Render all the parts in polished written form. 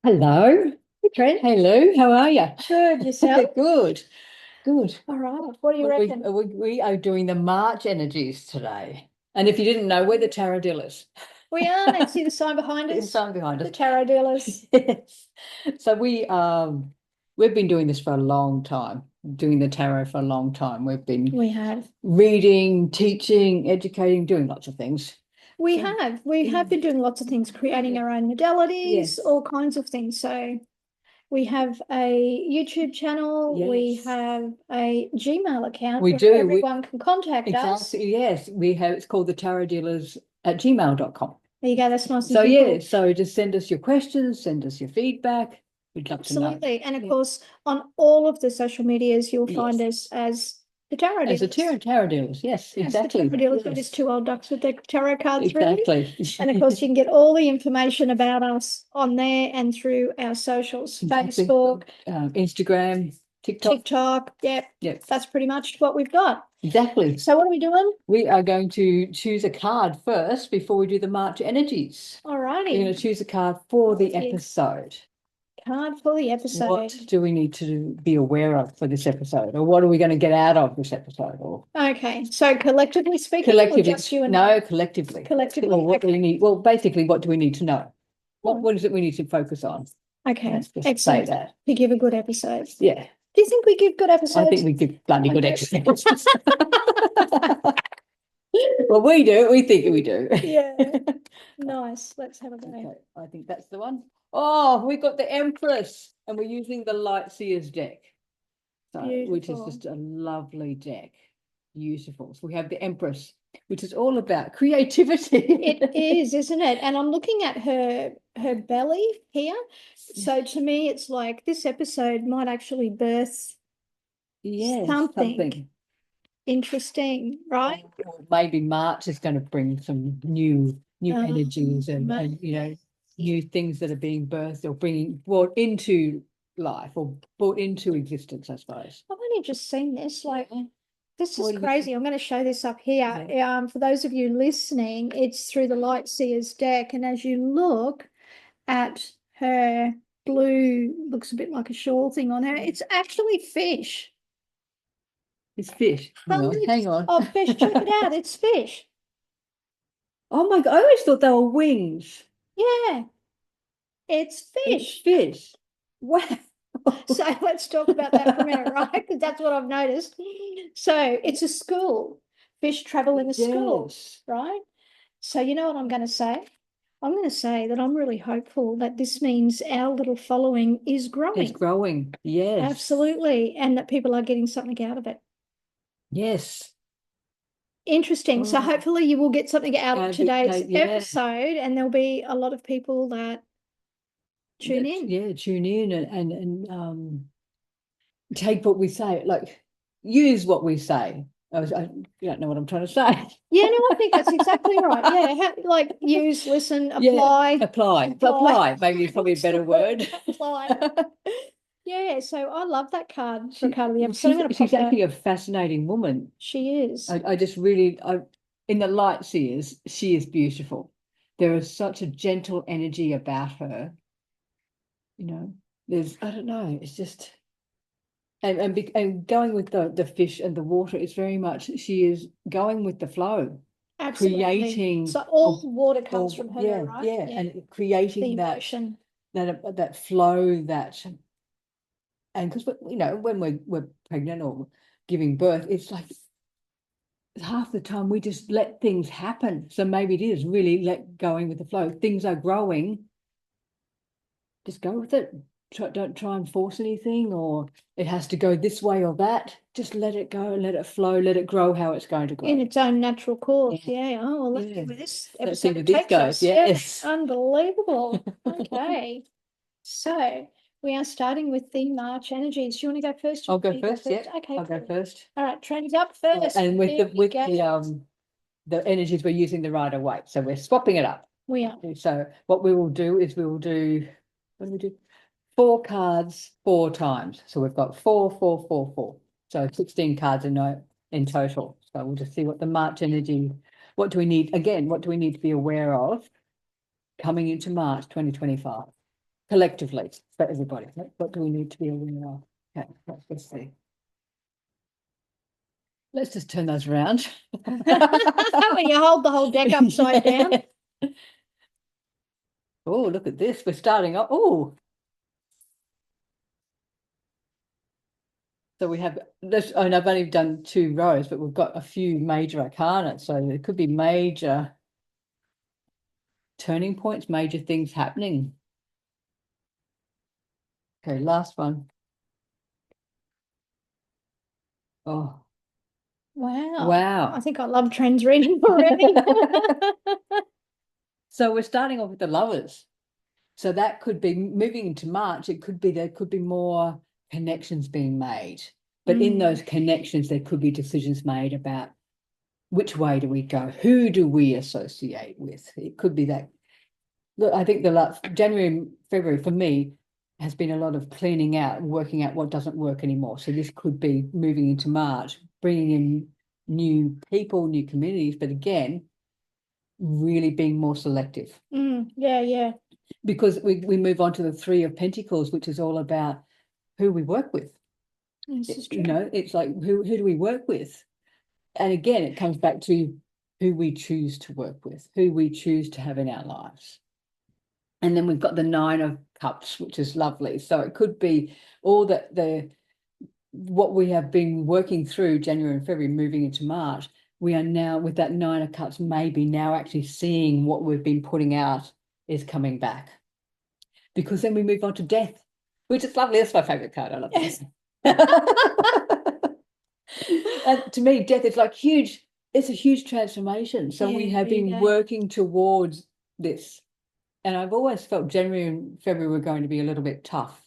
Hello. Hey, Trent. Hey Lou, how are you? Good, yourself? Good, good. All right. What do you Well, we, reckon? we we are doing the March energies today. And if you didn't know, we're the tarot dealers. We are. And see the sign behind The us? sign behind The us. tarot dealers. Yes. So we've been doing this for a long time, doing the tarot for a long time. We've been We have. reading, teaching, educating, doing lots of things. We So have. We yeah, have been doing lots of things, creating our own modalities, yes, all kinds of things. So we have a YouTube channel. We yes. have a Gmail account We where do. We everyone can contact us. exactly, yes. We have it's called the tarot dealers at gmail.com. There you go. That's nice and So yeah, simple. so just send us your questions, send us your feedback. We'd love to know. Absolutely. And of Yeah. course, on all of the social medias, you'll find Yes. us as the tarot As a dealers. tarot dealers. Yes, Yes, the tarot exactly. dealers. We're just Yes, two old ducks with their tarot cards ready. exactly. And of course, you can get all the information about us on there and through our socials, Exactly. Facebook, Instagram, TikTok. TikTok. Yep, Yep, that's pretty much what we've got. exactly. So what are we doing? We are going to choose a card first before we do the March energies. All We're going righty. to choose a card for the Yeah. episode. Card for the What episode. do we need to be aware of for this episode, or what are we going to get out of this episode, or Okay, so collectively speaking, or collectively? just you and No, I? collectively. Collectively. Well, what do we Okay. need? Well, basically, what do we need to know? Oh, What is it we need to focus on? okay. Let's just say Excellent. that. To give a good episode. Yeah, Do you think we give good I think episodes? we give bloody I good do. exercise. Well, we do. We think we do. Yeah. Nice. Let's have a go. Okay, I think that's the one. Oh, we've got the Empress, and we're using the Light Seers deck. So, which is Beautiful. just a lovely deck. Beautiful. So we have the Empress, which is all about creativity. It is, isn't it? And I'm looking at her belly here. So to me, it's like this episode might actually birth Yes, something something. interesting, right? Or maybe March is going to bring some new energies and new things that are being birthed or bringing brought into life or brought into existence, I suppose. I've only just seen this. Like, this is What do you think? crazy. I'm going to show this up here. Yeah. For those of you listening, it's through the Light Seers deck. And as you look at her blue, looks a bit like a shawl thing on her, it's actually fish. It's fish. Hang Hundreds on. of fish. Check it out. It's fish. Oh my God, I always thought they were wings. Yeah, it's It's fish. fish. Wow. So let's talk about that for a minute, right? Because that's what I've noticed. So it's a school. Fish travel in a school, Yes. right? So you know what I'm going to say? I'm going to say that I'm really hopeful that this means our little following is It's growing. growing. Yes. Absolutely. And that people are getting something out of it. Yes. Interesting. So Oh, hopefully you will get something out of today's yeah. episode, and there'll be a lot of people that tune in. Yeah, tune in and take what we say, like use what we say. You don't know what I'm trying to say. Yeah, no, I think that's exactly right. Yeah, like use, listen, Yeah, apply, apply, apply. Maybe it's probably a better word. apply. Yeah, so I love that card for a card of the episode. I'm She's going to she's pop that. actually a fascinating woman. She is. I just really in the light seers, she is beautiful. There is such a gentle energy about her. You know, there's I don't know, it's just and going with the fish and the water, it's very much she is going with the flow, Absolutely. creating So all the water comes from her, yeah, right? yeah, Yeah. and The creating emotion. that flow that and because when we're pregnant or giving birth, it's like half the time we just let things happen. So maybe it is really let going with the flow. Things are growing, just go with it. Don't try and force anything, or it has to go this way or that. Just let it go, let it flow, let it grow how it's going to In grow. its own natural course. Yeah. Yeah. Oh, well, let's see Yeah. where this Let's see episode where this takes goes. us. Yeah. Yes. Unbelievable. Okay. So we are starting with the March energies. Do you want to go first? I'll go You first. Yeah, Okay, I'll go cool. first. All right, trends up first. And with Here we go. the energies we're using the rider weight, so we're swapping it up. We are. So what we will do is we will do what do we do? 4 cards 4 times. So we've got 4, 4, 4, 4. So 16 cards in total. So we'll just see what the March energy. What do we need again? What do we need to be aware of coming into March 2025? collectively for everybody. What do we need to be aware of? Okay, let's see. Let's just turn those around. When you hold the whole deck upside down. Oh, look at this. We're starting up. Oh. So we have this, and I've only done 2 rows, but we've got a few major arcana. So there could be major turning points, major things happening. Okay, last one. Oh, Wow. wow. I think I love trends reading already. So we're starting off with the Lovers. So that could be moving into March. It could be there could be more connections being made. But in those connections, there could be decisions made about which way do we go? Who do we associate with? It could be that. Look, I think the last January and February for me has been a lot of cleaning out and working out what doesn't work anymore. So this could be moving into March, bringing in new people, new communities, but again, really being more selective. Yeah. Because we move on to the 3 of Pentacles, which is all about who we work with. This is true. You know, it's like who do we work with? And again, it comes back to who we choose to work with, who we choose to have in our lives. And then we've got the 9 of Cups, which is lovely. So it could be all that what we have been working through January and February, moving into March. We are now with that 9 of Cups, maybe now actually seeing what we've been putting out is coming back. Because then we move on to Death, which is lovely. That's my favorite card. I love this. And to me, Death is like huge. It's a huge transformation. So we have been working towards this. And I've always felt January and February were going to be a little bit tough.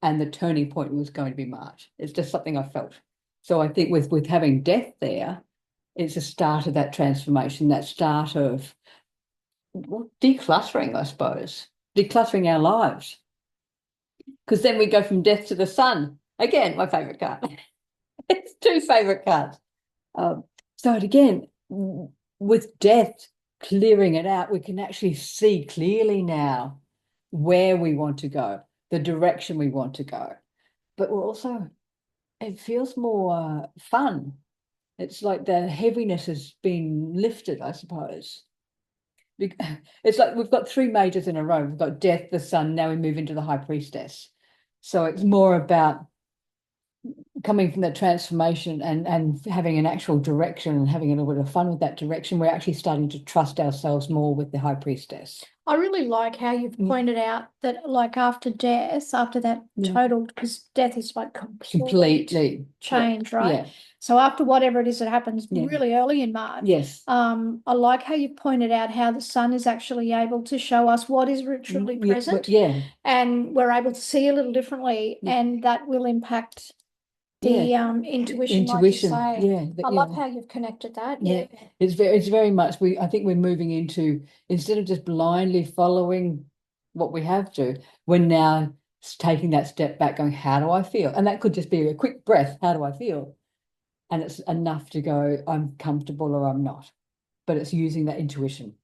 And the turning point was going to be March. It's just something I felt. So I think with having Death there, it's a start of that transformation, that start of decluttering, I suppose, decluttering our lives. Because then we go from Death to the Sun. Again, my favorite card. It's 2 favorite cards. So again, with Death, clearing it out, we can actually see clearly now where we want to go, the direction we want to go. But we're also, it feels more fun. It's like the heaviness has been lifted, I suppose. It's like we've got 3 majors in a row. We've got Death, the Sun, now we move into the High Priestess. So it's more about coming from that transformation and having an actual direction and having a little bit of fun with that direction. We're actually starting to trust ourselves more with the High Priestess. I really like how you've pointed out that, like, after Death, after that total, because Death is like completely change, right? Yeah. So after whatever it is that happens really early in March, yes, I like how you pointed out how the Sun is actually able to show us what is truly present, and we're able to see a little differently, and that will impact the intuition, like you say. I love how you've connected that. It's very much I think we're moving into, instead of just blindly following what we have to, we're now taking that step back, going, how do I feel? And that could just be a quick breath, how do I feel? And it's enough to go, I'm comfortable or I'm not. But it's using that intuition.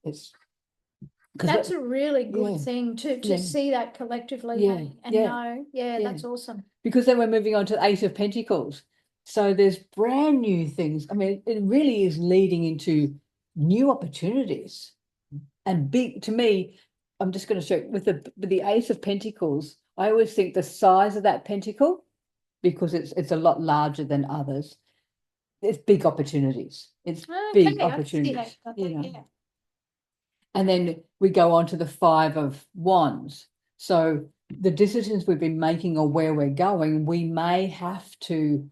That's a really good thing to see that collectively and know. That's awesome. Because then we're moving on to the 8 of Pentacles. So there's brand new things. I mean, it really is leading into new opportunities. And big, to me, I'm just going to show with the Ace of Pentacles, I always think the size of that pentacle, because it's a lot larger than others, it's big opportunities. It's big opportunities. And then we go on to the 5 of Wands. So the decisions we've been making or where we're going, we may have to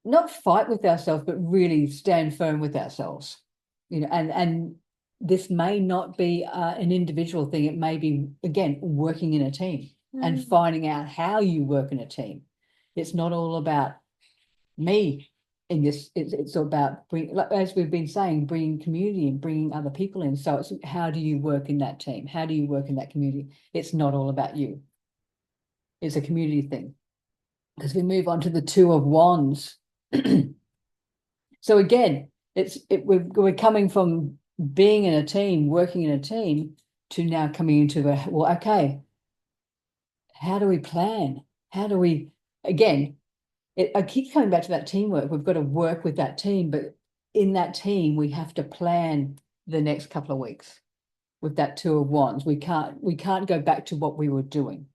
not fight with ourselves, but really stand firm with ourselves. And this may not be an individual thing. It may be, again, working in a team and finding out how you work in a team. It's not all about me. In this, it's about as we've been saying, bringing community and bringing other people in. So it's how do you work in that team? How do you work in that community? It's not all about you. It's a community thing. Because we move on to the 2 of Wands. So again, we're coming from being in a team, working in a team, to now coming into okay, how do we plan? How do we, again, I keep coming back to that teamwork. We've got to work with that team, but in that team, we have to plan the next couple of weeks with that Two of Wands. We can't go back to what we were doing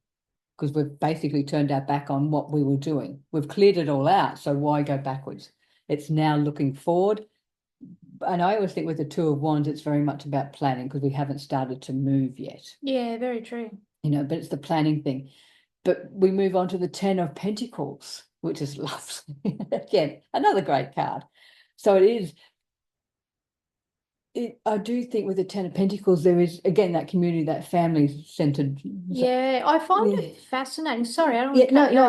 because we've basically turned our back on what we were doing. We've cleared it all out, so why go backwards? It's now looking forward. And I always think with the Two of Wands, it's very much about planning because we haven't started to move yet. Yeah, very true. But it's the planning thing. But we move on to the Ten of Pentacles, which is lovely. Again, another great card. So it is. I do think with the Ten of Pentacles, there is, again, that community, that family-centered. Yeah, I find it fascinating. Sorry, I don't want to cut you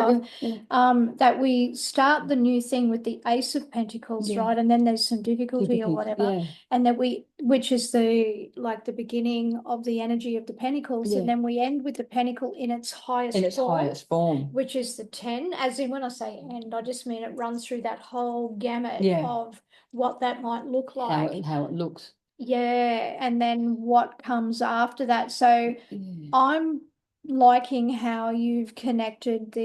off. That we start the new thing with the Ace of Pentacles, right? And then there's some difficulty or whatever. And that which is the beginning of the energy of the Pentacles. And then we end with the Pentacle in its highest form. Which is the 10. As in, when I say end, I just mean it runs through that whole gamut of what that might look like. How it looks. Yeah, and then what comes after that. So I'm liking how you've connected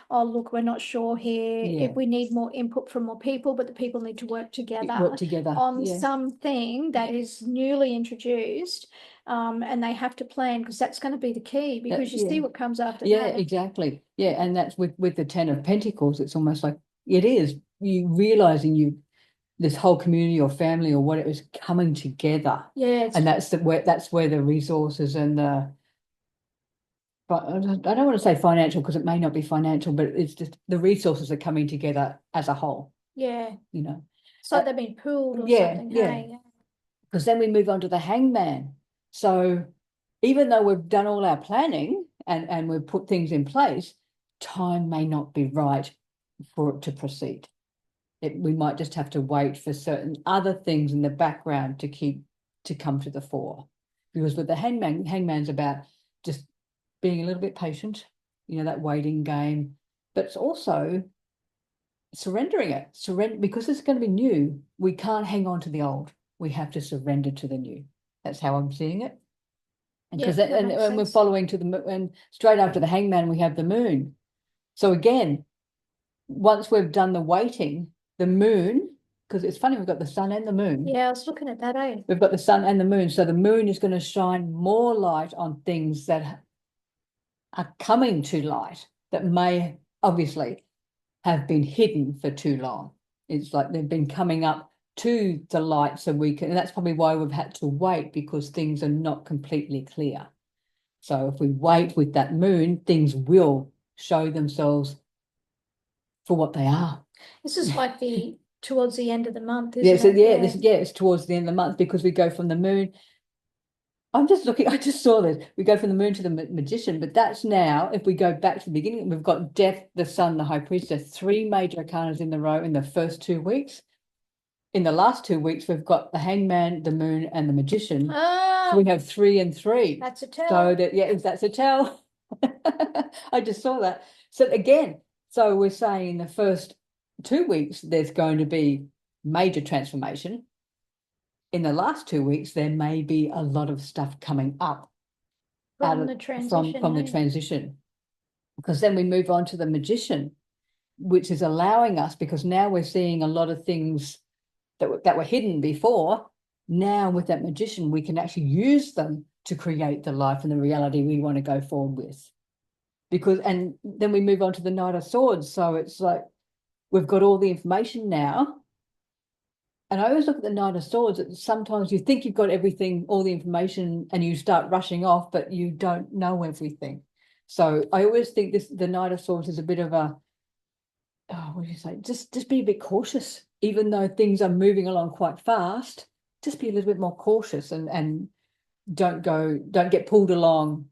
look, we're not sure here if we need more input from more people, but the people need to work together on something that is newly introduced. And they have to plan because that's going to be the key because you see what comes after that. Yeah, exactly. Yeah, and that's with the Ten of Pentacles, it's almost like it is you realizing this whole community or family or whatever is coming together. Yeah. And that's where the resources and but I don't want to say financial because it may not be financial, but it's just the resources are coming together as a whole. Yeah. It's like they've been pooled or something. Yeah. Because then we move on to the Hangman. So even though we've done all our planning and we've put things in place, time may not be right for it to proceed. We might just have to wait for certain other things in the background to come to the fore. Because with the hangman's about just being a little bit patient, that waiting game, but it's also surrendering it. Because it's going to be new, we can't hang on to the old. We have to surrender to the new. That's how I'm seeing it. Because and we're following to and straight after the Hangman, we have the Moon. So again, once we've done the waiting, the Moon, because it's funny, we've got the Sun and the Moon. Yeah, I was looking at that, eh? We've got the Sun and the Moon. So the Moon is going to shine more light on things that are coming to light that may obviously have been hidden for too long. It's like they've been coming up to the light so we can, and that's probably why we've had to wait because things are not completely clear. So if we wait with that Moon, things will show themselves for what they are. This is like towards the end of the month, isn't it? It's towards the end of the month because we go from the Moon. I'm just looking, I just saw this. We go from the Moon to the Magician, but that's now, if we go back to the beginning, we've got Death, the Sun, the High Priestess, 3 major arcanas in the row in the first 2 weeks. In the last 2 weeks, we've got the Hangman, the Moon, and the Magician. So we have 3 and 3. That's a tell. So that's a tell. I just saw that. So again, so we're saying in the first 2 weeks, there's going to be major transformation. In the last 2 weeks, there may be a lot of stuff coming up from the transition. Because then we move on to the Magician, which is allowing us, because now we're seeing a lot of things that were hidden before. Now with that Magician, we can actually use them to create the life and the reality we want to go forward with. And then we move on to the Knight of Swords. So it's like we've got all the information now. And I always look at the Knight of Swords. Sometimes you think you've got everything, all the information, and you start rushing off, but you don't know everything. So I always think the Knight of Swords is a bit of a, what do you say? Just be a bit cautious, even though things are moving along quite fast. Just be a little bit more cautious and don't get pulled along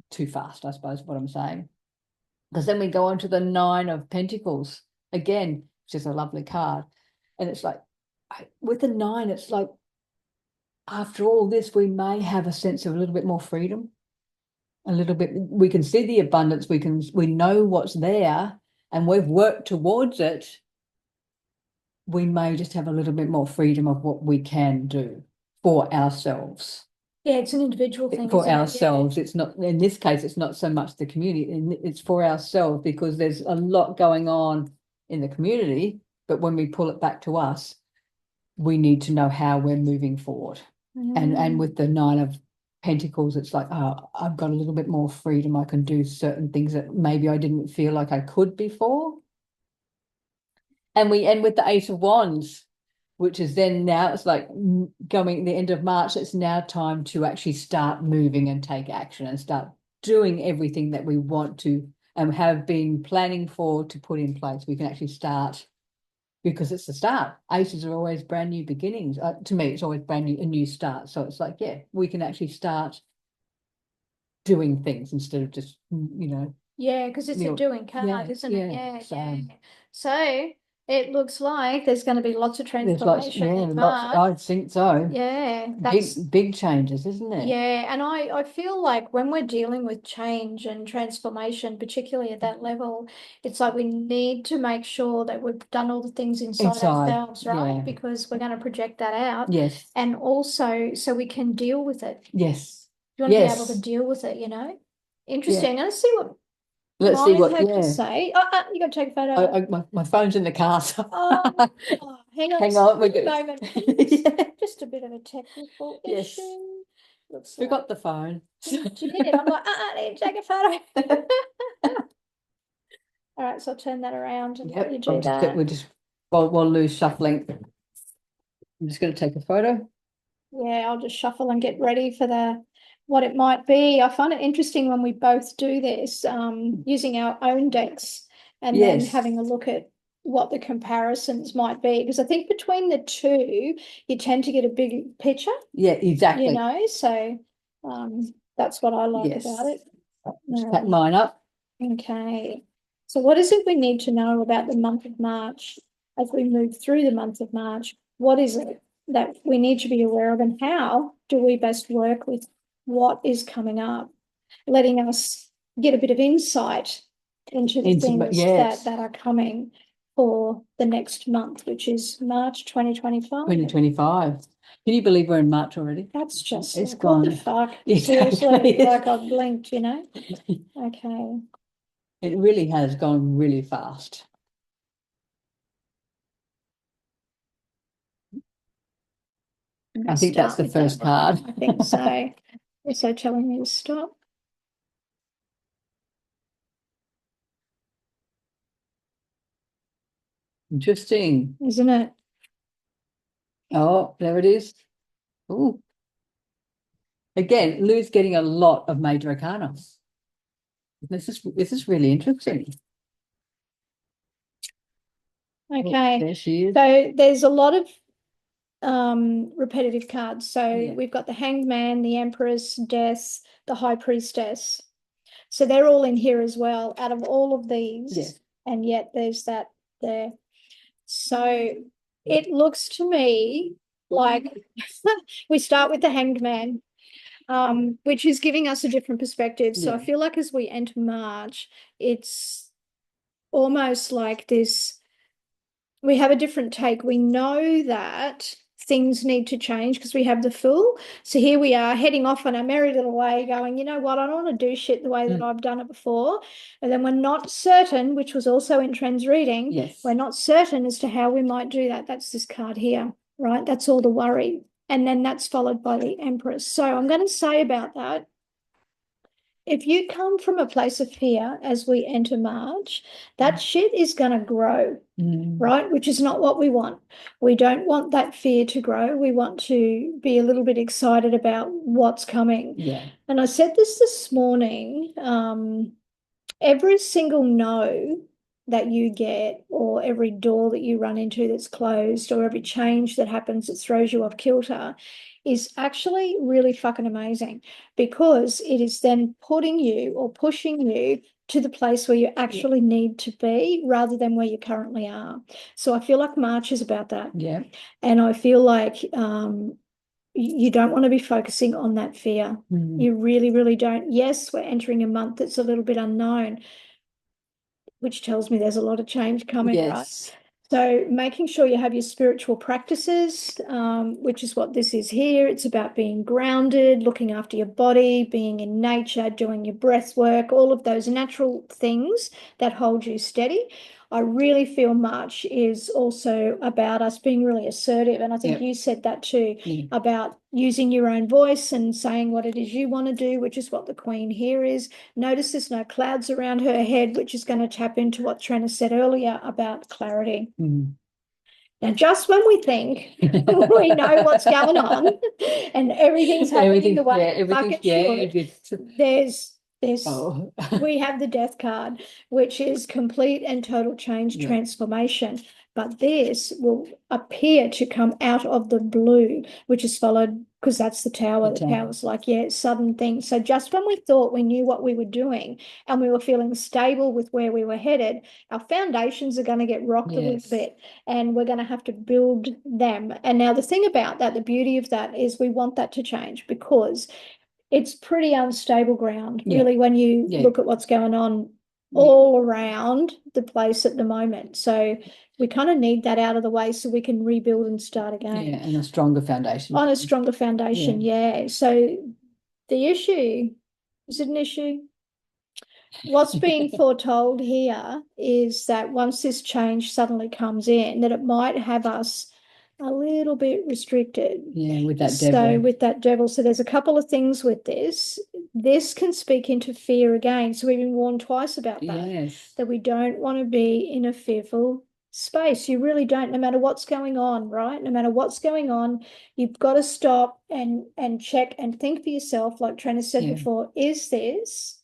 too fast, I suppose is what I'm saying. Because then we go on to the 9 of Pentacles again, which is a lovely card, and it's like, with the 9, it's like after all this, we may have a sense of a little bit more freedom, a little bit. We can see the abundance. We know what's there, and we've worked towards it. We may just have a little bit more freedom of what we can do for ourselves. Yeah, it's an individual thing for isn't it? ourselves. It's not, in this case, it's not so much the community, it's for ourselves, because there's a lot going on in the community, but when we pull it back to us, we need to know how we're moving forward. And with the Nine of Pentacles, it's like, oh, I've got a little bit more freedom. I can do certain things that maybe I didn't feel like I could before. And we end with the Eight of Wands, which is then now it's like going the end of March. It's now time to actually start moving and take action and start doing everything that we want to and have been planning for to put in place. We can actually start, because it's the start. Aces are always brand new beginnings. To me, it's always brand new, a new start. So it's like, yeah, we can actually start doing things instead of just, Yeah, because it's a doing card, isn't it? Yeah. So it looks like there's going to be lots of transformation in March. I think so. Yeah, that's big changes, isn't it? Yeah, and I feel like when we're dealing with change and transformation, particularly at that level, it's like we need to make sure that we've done all the things inside ourselves, right? Yeah. Because we're going to project that out. Yes. And also so we can deal with it. Yes. You want to be able to deal with it, Interesting. Let's see what Let's see what to say. You got to take a photo. My phone's in the car. So. Hang on. Hang on, we're good. Moment. Just a bit of a technical issue. Looks we got the phone. She did. I'm like, take a photo. All right, so I'll turn that around and let you do that. We're just while Lou's shuffling. I'm just going to take a photo. Yeah, I'll just shuffle and get ready for what it might be. I find it interesting when we both do this, using our own decks and then having a look at what the comparisons might be, because I think between the two you tend to get a big picture. Yeah, exactly. So that's what I like about it. Just pack mine up. Okay, so what is it we need to know about the month of March as we move through the month of March? What is it that we need to be aware of, and how do we best work with what is coming up, letting us get a bit of insight into the things that are coming for the next month, which is March 2025. 2025. Can you believe we're in March already? That's just it's gone. What the fuck? Seriously, like I've blinked, Okay. It really has gone really fast. I think that's the first card. I think so. Also telling me to stop. Interesting. Isn't it? Oh, there it is. Oh. Again, Lou's getting a lot of major arcana. This is really interesting. Okay. There she is. So there's a lot of repetitive cards. So we've got the Hanged Man, the Empress, Death, the High Priestess. So they're all in here as well out of all of these. And yet there's that there. So it looks to me like we start with the Hanged Man, which is giving us a different perspective. So I feel like as we enter March, it's almost like this, we have a different take. We know that things need to change because we have the Fool. So here we are heading off on our merry little way going, you know what, I don't want to do shit the way that I've done it before. And then we're not certain, which was also in Tren's reading, we're not certain as to how we might do that. That's this card here, right? That's all the worry. And then that's followed by the Empress. So I'm going to say about that, if you come from a place of fear as we enter March, that shit is going to grow, right? Which is not what we want. We don't want that fear to grow. We want to be a little bit excited about what's coming. And I said this morning, every single no that you get, or every door that you run into that's closed, or every change that happens that throws you off kilter, is actually really fucking amazing, because it is then putting you or pushing you to the place where you actually need to be rather than where you currently are. So I feel like March is about that. And I feel like you don't want to be focusing on that fear. You really, really don't. Yes, we're entering a month that's a little bit unknown, which tells me there's a lot of change coming, right? So making sure you have your spiritual practices, which is what this is here. It's about being grounded, looking after your body, being in nature, doing your breath work, all of those natural things that hold you steady. I really feel March is also about us being really assertive. And I think you said that too, about using your own voice and saying what it is you want to do, which is what the Queen here is. Notice there's no clouds around her head, which is going to tap into what Trina said earlier about clarity. Now, just when we think we know what's going on and everything's happening the way it should, we have the death card, which is complete and total change, transformation. But this will appear to come out of the blue, which is followed, because that's the tower. The tower's like, sudden thing. So just when we thought we knew what we were doing and we were feeling stable with where we were headed, our foundations are going to get rocked a little bit, and we're going to have to build them. And now the thing about that, the beauty of that is we want that to change, because it's pretty unstable ground, really, when you look at what's going on all around the place at the moment. So we kind of need that out of the way so we can rebuild and start again. Yeah, and a stronger foundation. On a stronger foundation, So the issue, is it an issue? What's being foretold here is that once this change suddenly comes in, that it might have us a little bit restricted. Yeah, with that devil. So with that devil. So there's a couple of things with this. This can speak into fear again. So we've been warned twice about that. That we don't want to be in a fearful space. You really don't, no matter what's going on, right? No matter what's going on, you've got to stop and check and think for yourself, like Trina said before, is this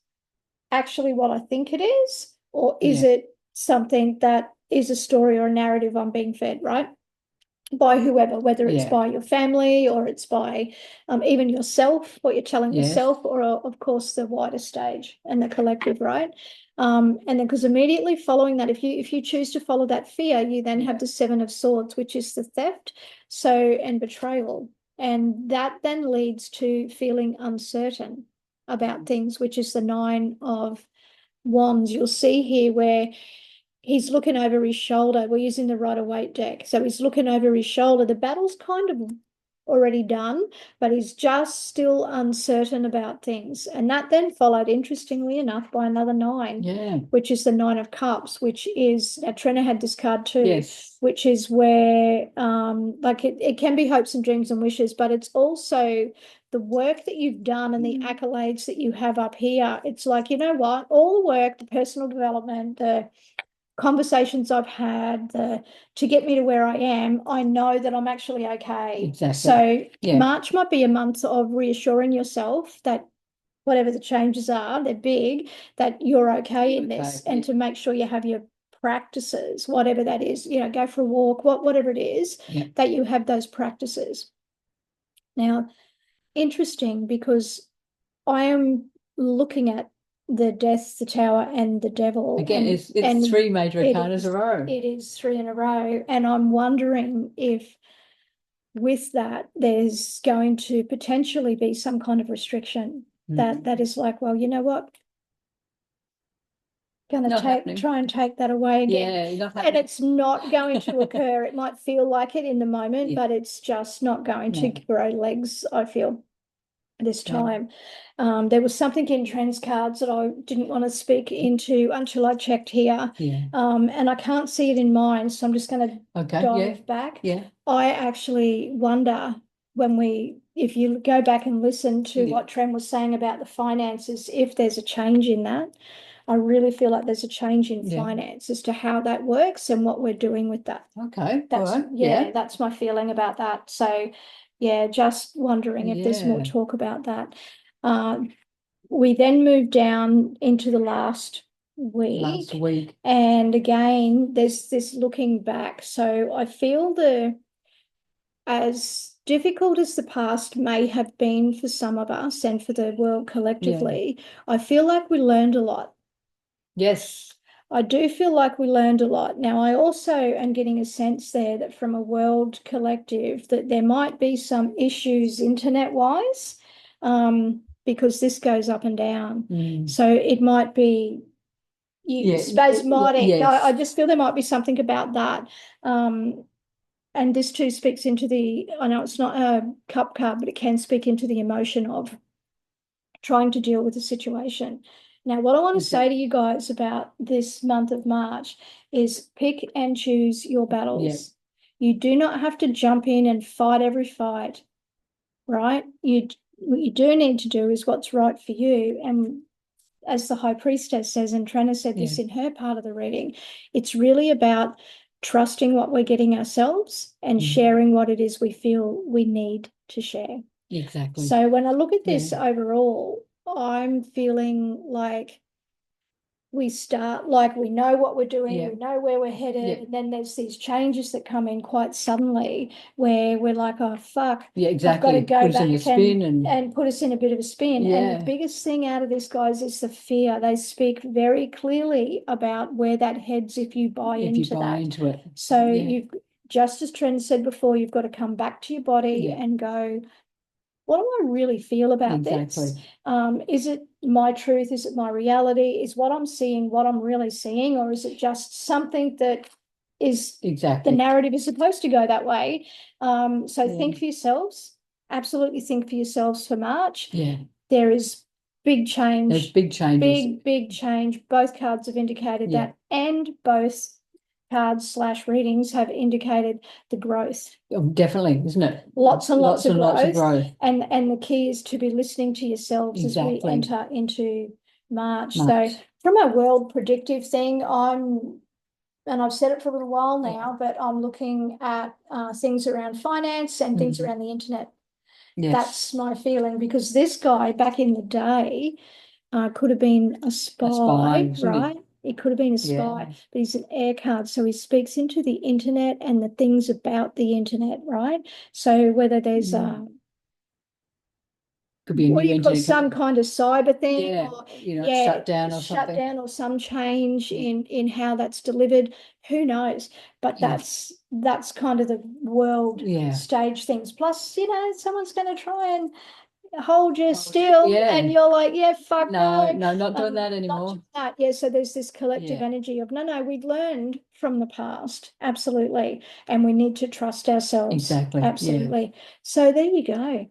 actually what I think it is? Or is it something that is a story or a narrative I'm being fed, right? By whoever, whether it's by your family or it's by even yourself, what you're telling yourself, or of course the wider stage and the collective, right? And then, because immediately following that, if you choose to follow that fear, you then have the Seven of Swords, which is the theft, and betrayal, and that then leads to feeling uncertain about things, which is the Nine of Wands. You'll see here where he's looking over his shoulder. We're using the Rider-Waite deck. So he's looking over his shoulder. The battle's kind of already done, but he's just still uncertain about things. And that then followed, interestingly enough, by another 9, which is the 9 of Cups, which is, now Trina had this card too, which is where, like it can be hopes and dreams and wishes, but it's also the work that you've done and the accolades that you have up here. It's like, you know what, all the work, the personal development, the conversations I've had to get me to where I am, I know that I'm actually okay. Exactly. So March might be a month of reassuring yourself that whatever the changes are, they're big, that you're okay in this, and to make sure you have your practices, whatever that is, go for a walk, whatever it is, that you have those practices. Now, interesting, because I am looking at the Death, the Tower, and the Devil. Again, it's 3 major arcanas in a row. It is 3 in a row. And I'm wondering if with that, there's going to potentially be some kind of restriction that is like, well, you know what? Going to try and take that away again. And it's not going to occur. It might feel like it in the moment, but it's just not going to grow legs, I feel, this time. There was something in Trent's cards that I didn't want to speak into until I checked here. And I can't see it in mine, so I'm just going to dive back. I actually wonder if you go back and listen to what Trent was saying about the finances, if there's a change in that. I really feel like there's a change in finance as to how that works and what we're doing with that. Okay. That's my feeling about that. So just wondering if there's more talk about that. We then moved down into the last week. And again, there's this looking back. So I feel as difficult as the past may have been for some of us and for the world collectively, I feel like we learned a lot. Yes. I do feel like we learned a lot. Now, I also am getting a sense there that from a world collective that there might be some issues internet-wise, because this goes up and down. So it might be, spasmodic. Yes. I just feel there might be something about that. And this too speaks into I know it's not a cup card, but it can speak into the emotion of trying to deal with the situation. Now, what I want to say to you guys about this month of March is pick and choose your battles. You do not have to jump in and fight every fight, right? What you do need to do is what's right for you. And as the High Priestess says, and Trina said this in her part of the reading, it's really about trusting what we're getting ourselves and sharing what it is we feel we need to share. Exactly. So when I look at this overall, I'm feeling like we know what we're doing, we know where we're headed, and then there's these changes that come in quite suddenly where we're like, oh, fuck. Yeah, exactly. I've got to go back and put us in a bit of a spin. And the biggest thing out of this, guys, is the fear. They speak very clearly about where that heads if you buy into it. So you've, just as Trent said before, you've got to come back to your body and go, what do I really feel about this? Is it my truth? Is it my reality? Is what I'm seeing what I'm really seeing? Or is it just something that is the narrative is supposed to go that way? So think for yourselves. Absolutely think for yourselves for March. There is big change. There's big changes. Big change. Both cards have indicated that, and both cards / readings have indicated the growth. Oh, definitely, isn't it? Lots and lots of growth. And the key is to be listening to yourselves as we enter into March. So from a world predictive thing, and I've said it for a little while now, but I'm looking at things around finance and things around the internet. That's my feeling, because this guy back in the day could have been a spy, right? It could have been a spy, but he's an air card. So he speaks into the internet and the things about the internet, right? So whether there's could be a new internet, some kind of cyber thing, or shutdown or something. Shutdown or some change in how that's delivered. Who knows? But that's kind of the world stage things. Plus, someone's going to try and hold you still, and you're like, fuck no, not doing that anymore. So there's this collective energy of no, we've learned from the past, absolutely, and we need to trust ourselves, absolutely. So there you go.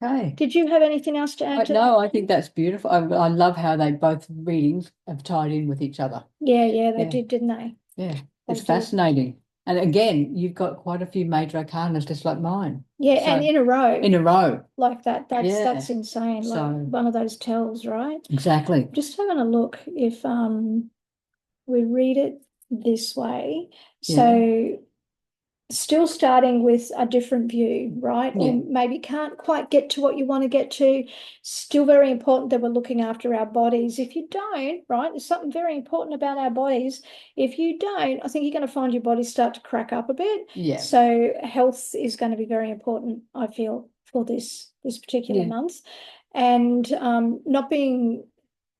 Okay. Did you have anything else to add to that? No, I think that's beautiful. I love how they both readings have tied in with each other. They did, didn't they? It's fascinating. And again, you've got quite a few major arcanas just like mine. And in a row. In a row. Like that. That's insane. Like one of those tells, right? Exactly. Just having a look if we read it this way. So still starting with a different view, right? Or maybe can't quite get to what you want to get to. Still very important that we're looking after our bodies. If you don't, right, there's something very important about our bodies. If you don't, I think you're going to find your body start to crack up a bit. So health is going to be very important, I feel, for this particular month. And not being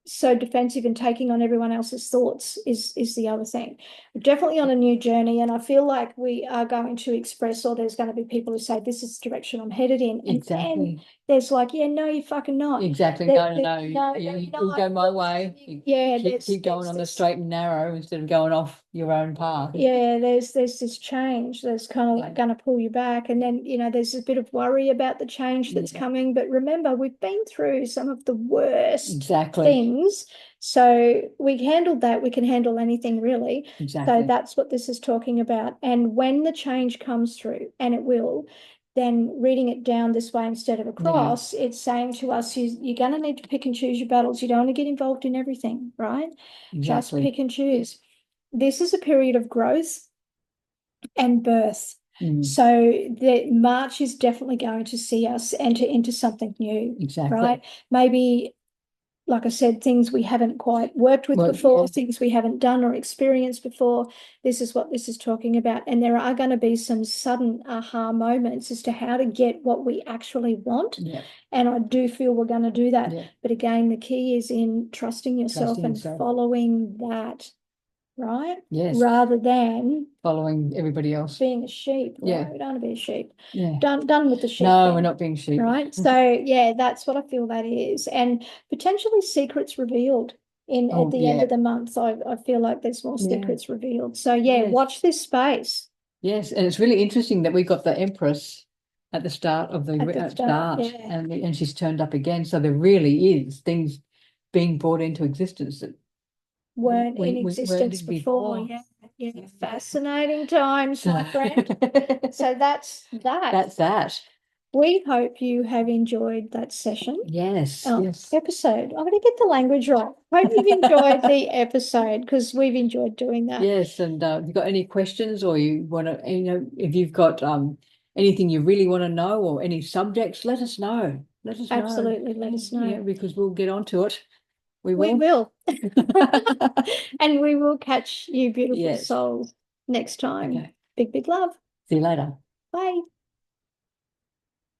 so defensive and taking on everyone else's thoughts is the other thing. We're definitely on a new journey, and I feel like we are going to express, or there's going to be people who say this is the direction I'm headed in, and there's like, no, you're fucking not. No, you go my way. Keep going on the straight and narrow instead of going off your own path. There's this change that's kind of like going to pull you back, and then there's a bit of worry about the change that's coming. But remember, we've been through some of the worst things. So we handled that. We can handle anything, really. So that's what this is talking about. And when the change comes through, and it will, then reading it down this way instead of across, it's saying to us, you're going to need to pick and choose your battles. You don't want to get involved in everything, right? Just pick and choose. This is a period of growth and birth. So the March is definitely going to see us enter into something new, right? Maybe, like I said, things we haven't quite worked with before, things we haven't done or experienced before. This is what this is talking about. And there are going to be some sudden aha moments as to how to get what we actually want. And I do feel we're going to do that. But again, the key is in trusting yourself and following that, right? Rather than following everybody else. Being a sheep. Right? We don't want to be a sheep. Done with the sheep. No, we're not being sheep. Right. So that's what I feel that is. And potentially secrets revealed. at the end of the month. I feel like there's more secrets revealed. So watch this space. Yes, and it's really interesting that we got the Empress at the start of the start, and she's turned up again. So there really is things being brought into existence that weren't in existence before. Yeah, fascinating times, my friend. So that's that. That's that. We hope you have enjoyed that session. Yes. Episode. I'm going to get the language right. Hope you've enjoyed the episode, because we've enjoyed doing that. Yes, and if you've got any questions, or you want to, if you've got anything you really want to know, or any subjects, let us know. Let us know. Absolutely, let us know. Yeah, because we'll get onto it. We will. We will. And we will catch you beautiful souls next time. Okay. Big love. See you later. Bye.